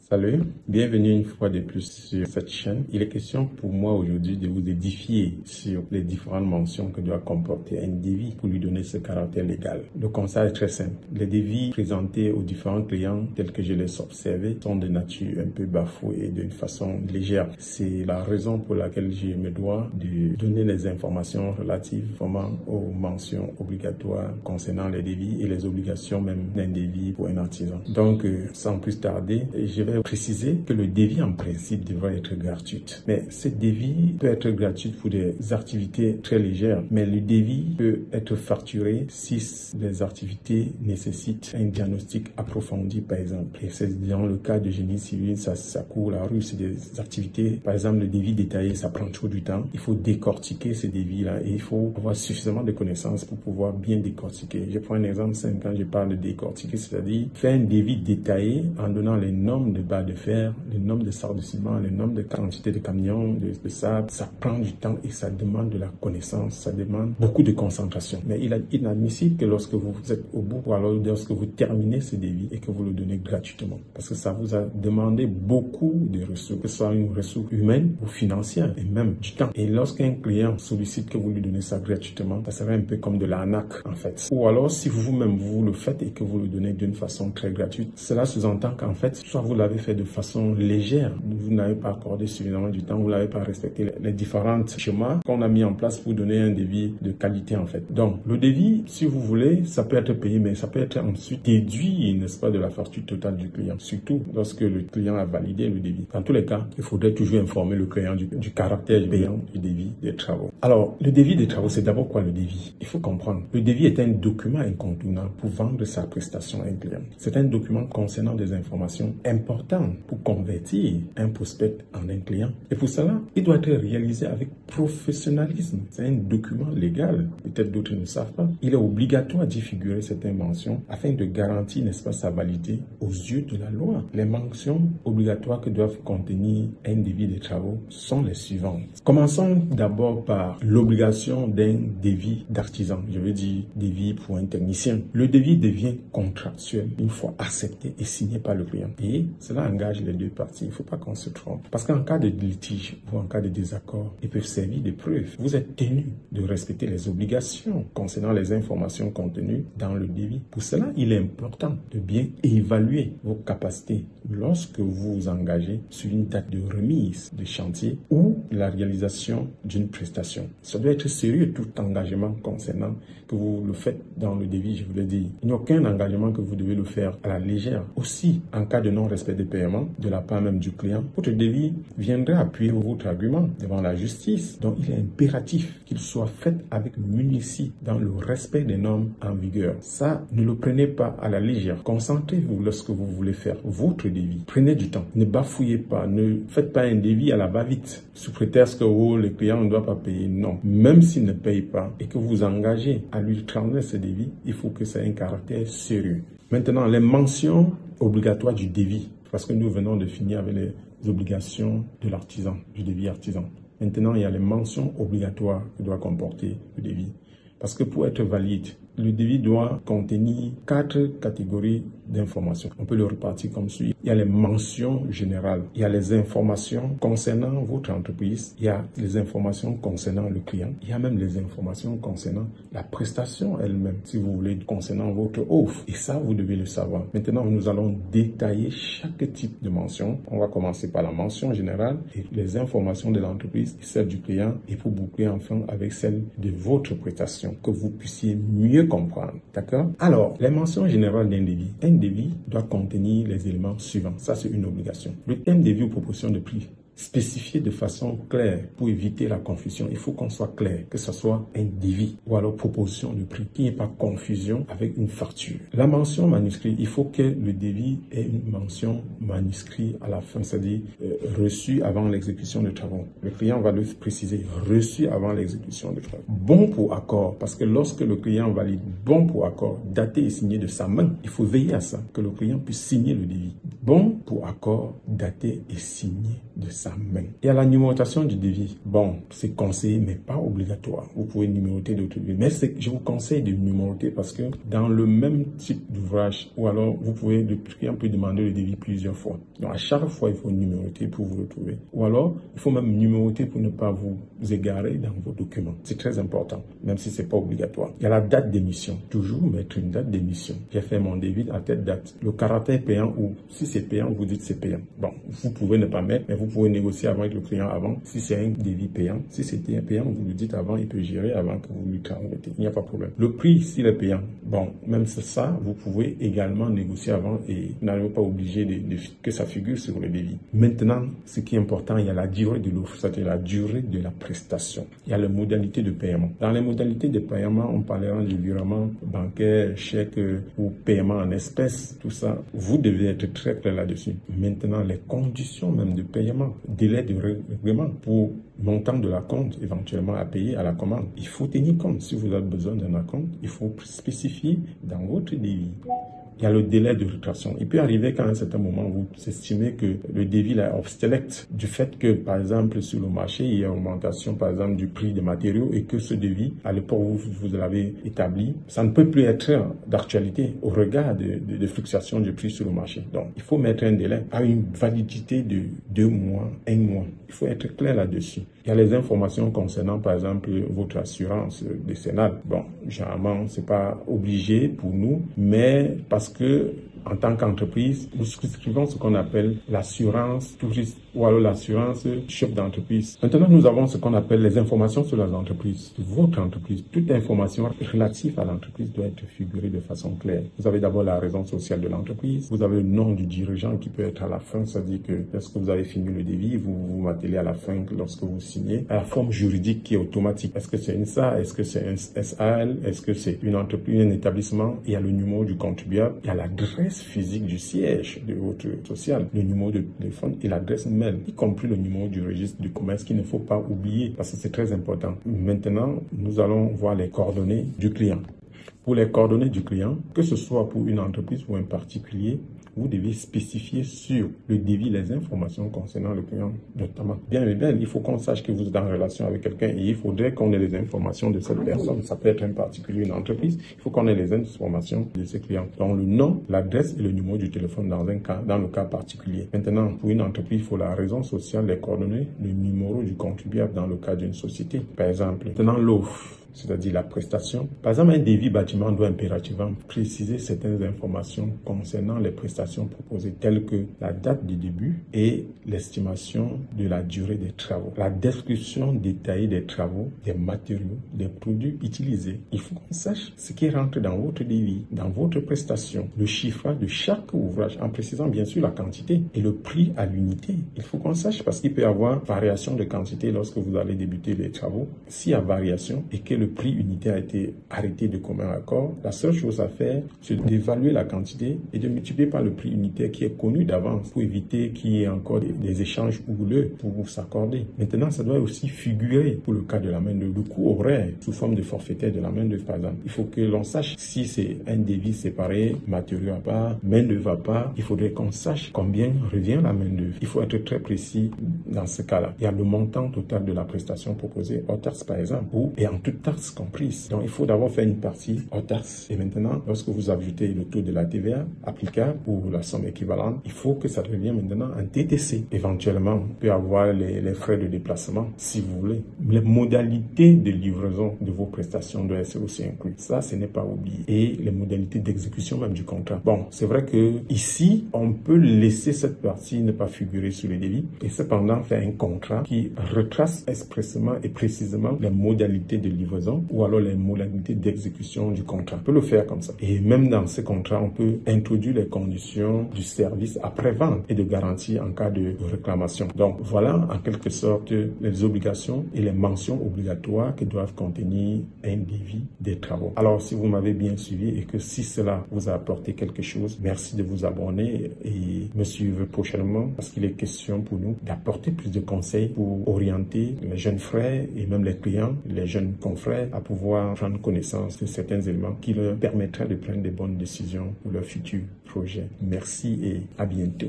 Salut, bienvenue une fois de plus sur cette chaîne. Il est question pour moi aujourd'hui de vous édifier sur les différentes mentions que doit comporter un devis pour lui donner ce caractère légal. Le constat est très simple. Les devis présentés aux différents clients tels que je les observés sont de nature un peu bafouée et d'une façon légère. C'est la raison pour laquelle je me dois de donner les informations relatives vraiment aux mentions obligatoires concernant les devis et les obligations même d'un devis pour un artisan. Donc, sans plus tarder, je vais préciser que le devis en principe devrait être gratuit. Mais ce devis peut être gratuit pour des activités très légères, mais le devis peut être facturé si les activités nécessitent un diagnostic approfondi par exemple. Et c'est dans le cas de génie civil, ça court la rue, c'est des activités, par exemple le devis détaillé, ça prend trop du temps. Il faut décortiquer ces devis-là et il faut avoir suffisamment de connaissances pour pouvoir bien décortiquer. Je prends un exemple simple quand je parle de décortiquer, c'est-à-dire faire un devis détaillé en donnant les normes de barres de fer, les normes de sacs de ciment, les normes de quantité de camions, de sable. Ça prend du temps et ça demande de la connaissance, ça demande beaucoup de concentration. Mais il est inadmissible que lorsque vous êtes au bout ou alors lorsque vous terminez ce devis et que vous le donnez gratuitement. Parce que ça vous a demandé beaucoup de ressources, que ce soit une ressource humaine ou financière et même du temps. Et lorsqu'un client sollicite que vous lui donnez ça gratuitement, ça serait un peu comme de l'arnaque en fait. Ou alors si vous-même vous le faites et que vous le donnez d'une façon très gratuite, cela sous-entend qu'en fait, soit vous l'avez fait de façon légère, vous n'avez pas accordé suffisamment du temps, vous n'avez pas respecté les différents schémas qu'on a mis en place pour donner un devis de qualité en fait. Donc, le devis, si vous voulez, ça peut être payé, mais ça peut être ensuite déduit, n'est-ce pas, de la facture totale du client, surtout lorsque le client a validé le devis. Dans tous les cas, il faudrait toujours informer le client du caractère payant du devis des travaux. Alors, le devis des travaux, c'est d'abord quoi le devis? Il faut comprendre. Le devis est un document incontournable pour vendre sa prestation à un client. C'est un document concernant des informations importantes pour convertir un prospect en un client. Et pour cela, il doit être réalisé avec professionnalisme. C'est un document légal. Peut-être d'autres ne savent pas. Il est obligatoire d'y figurer certaines mentions afin de garantir, n'est-ce pas, sa validité aux yeux de la loi. Les mentions obligatoires que doivent contenir un devis de travaux sont les suivantes. Commençons d'abord par l'obligation d'un devis d'artisan. Je veux dire devis pour un technicien. Le devis devient contractuel une fois accepté et signé par le client. Et cela engage les deux parties. Il ne faut pas qu'on se trompe. Parce qu'en cas de litige ou en cas de désaccord, ils peuvent servir de preuve. Vous êtes tenu de respecter les obligations concernant les informations contenues dans le devis. Pour cela, il est important de bien évaluer vos capacités lorsque vous vous engagez sur une date de remise de chantier ou la réalisation d'une prestation. Ça doit être sérieux tout engagement concernant que vous le faites dans le devis, je vous l'ai dit. Il n'y a aucun engagement que vous devez le faire à la légère. Aussi, en cas de non-respect des paiements de la part même du client, votre devis viendra appuyer votre argument devant la justice. Donc, il est impératif qu'il soit fait avec minutie dans le respect des normes en vigueur. Ça, ne le prenez pas à la légère. Concentrez-vous lorsque vous voulez faire votre devis. Prenez du temps. Ne bafouillez pas. Ne faites pas un devis à la va-vite sous prétexte que le client ne doit pas payer. Non. Même s'il ne paye pas et que vous vous engagez à lui transmettre ce devis, il faut que ça ait un caractère sérieux. Maintenant, les mentions obligatoires du devis, parce que nous venons de finir avec les obligations de l'artisan, du devis artisan. Maintenant, il y a les mentions obligatoires que doit comporter le devis. Parce que pour être valide, le devis doit contenir 4 catégories d'informations. On peut le repartir comme suit. Il y a les mentions générales. Il y a les informations concernant votre entreprise. Il y a les informations concernant le client. Il y a même les informations concernant la prestation elle-même, si vous voulez, concernant votre offre. Et ça, vous devez le savoir. Maintenant, nous allons détailler chaque type de mention. On va commencer par la mention générale et les informations de l'entreprise et celles du client. Et pour boucler enfin avec celles de votre prestation, que vous puissiez mieux comprendre. D'accord? Alors, les mentions générales d'un devis. Un devis doit contenir les éléments suivants. Ça, c'est une obligation. Le thème devis ou proposition de prix. Spécifié de façon claire pour éviter la confusion. Il faut qu'on soit clair, que ce soit un devis ou alors proposition de prix, qu'il n'y ait pas confusion avec une facture. La mention manuscrit, il faut que le devis ait une mention manuscrit à la fin, c'est-à-dire reçu avant l'exécution de travaux. Le client va le préciser, reçu avant l'exécution de travaux. Bon pour accord, parce que lorsque le client valide bon pour accord, daté et signé de sa main, il faut veiller à ça, que le client puisse signer le devis. Bon pour accord, daté et signé de sa main. Il y a la numérotation du devis. Bon, c'est conseillé, mais pas obligatoire. Vous pouvez numéroter d'autres devis. Mais je vous conseille de numéroter parce que dans le même type d'ouvrage, ou alors vous pouvez, le client peut demander le devis plusieurs fois. Donc à chaque fois, il faut numéroter pour vous retrouver. Ou alors, il faut même numéroter pour ne pas vous égarer dans vos documents. C'est très important, même si c'est pas obligatoire. Il y a la date d'émission. Toujours mettre une date d'émission. J'ai fait mon devis à telle date. Le caractère payant, ou si c'est payant, vous dites c'est payant. Bon, vous pouvez ne pas mettre, mais vous pouvez négocier avec le client avant. Si c'est un devis payant, si c'était payant, vous lui dites avant, il peut gérer avant que vous lui transmettez. Il n'y a pas de problème. Le prix, s'il est payant, bon, même c'est ça, vous pouvez également négocier avant et vous n'allez pas obligé que ça figure sur le devis. Maintenant, ce qui est important, il y a la durée de l'offre, c'est-à-dire la durée de la prestation. Il y a les modalités de paiement. Dans les modalités de paiement, on parlera du virement bancaire, chèque ou paiement en espèces, tout ça. Vous devez être très clair là-dessus. Maintenant, les conditions même de paiement, délai de règlement pour montant de la compte éventuellement à payer à la commande. Il faut tenir compte. Si vous avez besoin d'un acompte, il faut spécifier dans votre devis. Il y a le délai de rétractation. Il peut arriver qu'à un certain moment, vous estimez que le devis est obsolète du fait que, par exemple, sur le marché, il y a une augmentation, par exemple, du prix des matériaux et que ce devis, à l'époque où vous l'avez établi, ça ne peut plus être d'actualité au regard de fluctuations du prix sur le marché. Donc, il faut mettre un délai à une validité de 2 mois, 1 mois. Il faut être clair là-dessus. Il y a les informations concernant, par exemple, votre assurance décennale. Bon, généralement, c'est pas obligé pour nous, mais parce que, en tant qu'entreprise, nous souscrivons ce qu'on appelle l'assurance touriste ou alors l'assurance chef d'entreprise. Maintenant, nous avons ce qu'on appelle les informations sur les entreprises, votre entreprise. Toute information relative à l'entreprise doit être figurée de façon claire. Vous avez d'abord la raison sociale de l'entreprise. Vous avez le nom du dirigeant qui peut être à la fin. C'est-à-dire que lorsque vous avez fini le devis, vous m'appelez à la fin lorsque vous signez. À la forme juridique qui est automatique. Est-ce que c'est une SA? Est-ce que c'est un SAL? Est-ce que c'est une entreprise, un établissement? Il y a le numéro du contribuable. Il y a l'adresse physique du siège de votre social, le numéro de téléphone et l'adresse mail, y compris le numéro du registre du commerce qu'il ne faut pas oublier parce que c'est très important. Maintenant, nous allons voir les coordonnées du client. Pour les coordonnées du client, que ce soit pour une entreprise ou un particulier, vous devez spécifier sur le devis les informations concernant le client, notamment. Bien, il faut qu'on sache que vous êtes en relation avec quelqu'un et il faudrait qu'on ait les informations de cette personne. Ça peut être un particulier, une entreprise. Il faut qu'on ait les informations de ce client. Donc, le nom, l'adresse et le numéro du téléphone dans le cas particulier. Maintenant, pour une entreprise, il faut la raison sociale, les coordonnées, le numéro du contribuable dans le cas d'une société. Par exemple, maintenant l'offre, c'est-à-dire la prestation. Par exemple, un devis bâtiment doit impérativement préciser certaines informations concernant les prestations proposées, telles que la date du début et l'estimation de la durée des travaux, la description détaillée des travaux, des matériaux, des produits utilisés. Il faut qu'on sache ce qui rentre dans votre devis, dans votre prestation, le chiffrage de chaque ouvrage, en précisant bien sûr la quantité et le prix à l'unité. Il faut qu'on sache parce qu'il peut y avoir variation de quantité lorsque vous allez débuter les travaux. S'il y a variation et que le prix unité a été arrêté de commun accord, la seule chose à faire, c'est d'évaluer la quantité et de multiplier par le prix unitaire qui est connu d'avance pour éviter qu'il y ait encore des échanges houleux pour s'accorder. Maintenant, ça doit aussi figurer pour le cas de la main-d'œuvre, le coût horaire sous forme de forfaitaire de la main-d'œuvre, par exemple. Il faut que l'on sache si c'est un devis séparé, matériaux à part, main-d'œuvre à part. Il faudrait qu'on sache combien revient la main-d'œuvre. Il faut être très précis dans ce cas-là. Il y a le montant total de la prestation proposée, hors taxe par exemple, et en toute taxe comprise. Donc, il faut d'abord faire une partie hors taxe. Et maintenant, lorsque vous ajoutez le taux de la TVA applicable ou la somme équivalente, il faut que ça devienne maintenant un TTC. Éventuellement, on peut avoir les frais de déplacement, si vous voulez. Les modalités de livraison de vos prestations doivent être aussi incluses. Ça, ce n'est pas oublié. Et les modalités d'exécution même du contrat. Bon, c'est vrai que ici, on peut laisser cette partie ne pas figurer sur le devis et cependant faire un contrat qui retrace expressément et précisément les modalités de livraison ou alors les modalités d'exécution du contrat. On peut le faire comme ça. Et même dans ce contrat, on peut introduire les conditions du service après-vente et de garantie en cas de réclamation. Donc, voilà en quelque sorte les obligations et les mentions obligatoires que doivent contenir un devis des travaux. Alors, si vous m'avez bien suivi et que si cela vous a apporté quelque chose, merci de vous abonner et me suivre prochainement parce qu'il est question pour nous d'apporter plus de conseils pour orienter les jeunes frères et même les clients, les jeunes confrères à pouvoir prendre connaissance de certains éléments qui leur permettraient de prendre de bonnes décisions pour leur futur projet. Merci et à bientôt.